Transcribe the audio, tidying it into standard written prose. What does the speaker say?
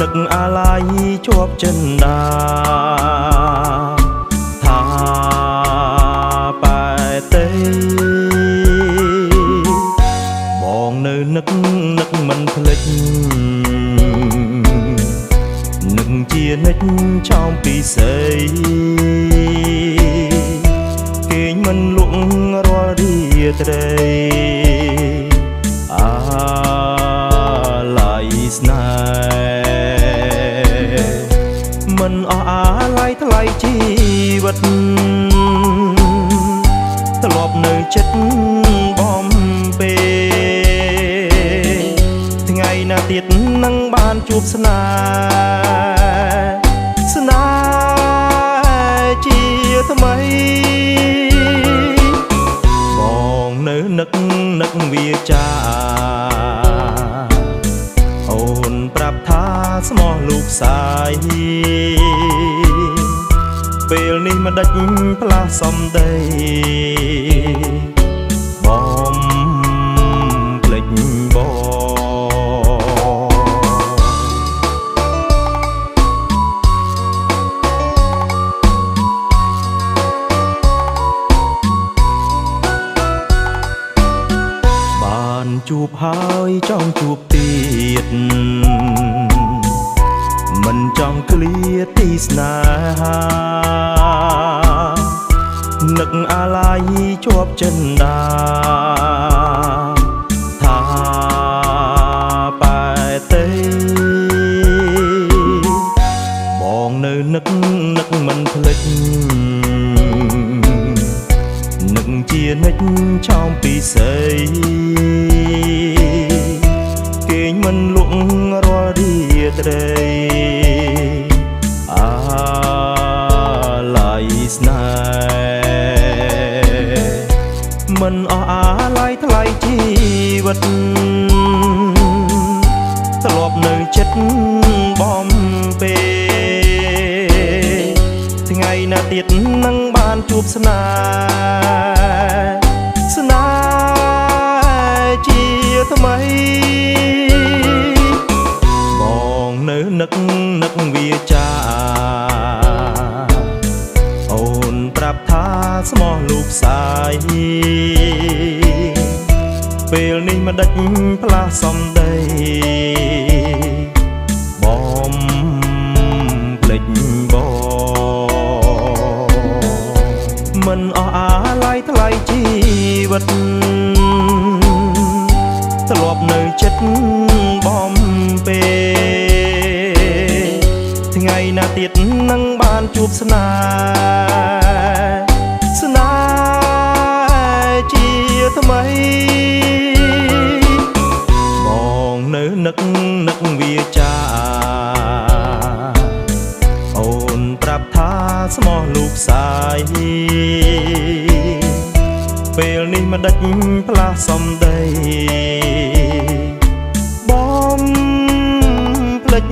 នឹកអាឡ័យជាប់ចិន្តាថាបែទេបងនៅនឹកមិនភ្លេចនឹកជានិច្ចចោមពីស្អីគេងមិនលក់រាល់រាត្រីអាឡ័យស្នេហ៍មិនអស់អាឡ័យថ្លៃជីវិតធ្លាប់នៅចិត្តបំពេថ្ងៃណាទៀតនឹងបានជួបស្នេហ៍ជាថ្មីបងនៅនឹកវាចាអូនប្រាប់ថាស្មោះលោកសាយពេលនេះមិនដេចផ្លាស់សំដីបំភ្លេចបងបានជួបហើយចង់ជួបទៀតមិនចង់ឃ្លាតទីស្នេហានឹកអាឡ័យជាប់ចិន្តាថាបែទេបងនៅនឹកមិនភ្លេចនឹកជានិច្ចចោមពីស្អីគេងមិនលក់រាល់រាត្រីអាឡ័យស្នេហ៍មិនអស់អាឡ័យថ្លៃជីវិតធ្លាប់នៅចិត្តបំពេថ្ងៃណាទៀតនឹងបានជួបស្នេហ៍ជាថ្មីបងនៅនឹកវាចាអូនប្រាប់ថាស្មោះលោកសាយពេលនេះមិនដេចផ្លាស់សំដីបំភ្លេចបងមិនអស់អាឡ័យថ្លៃជីវិតធ្លាប់នៅចិត្តបំពេថ្ងៃណាទៀតនឹងបានជួបស្នេហ៍ជាថ្មីបងនៅនឹកវាចាអូនប្រាប់ថាស្មោះលោកសាយពេលនេះមិនដេចផ្លាស់សំដីបំភ្លេច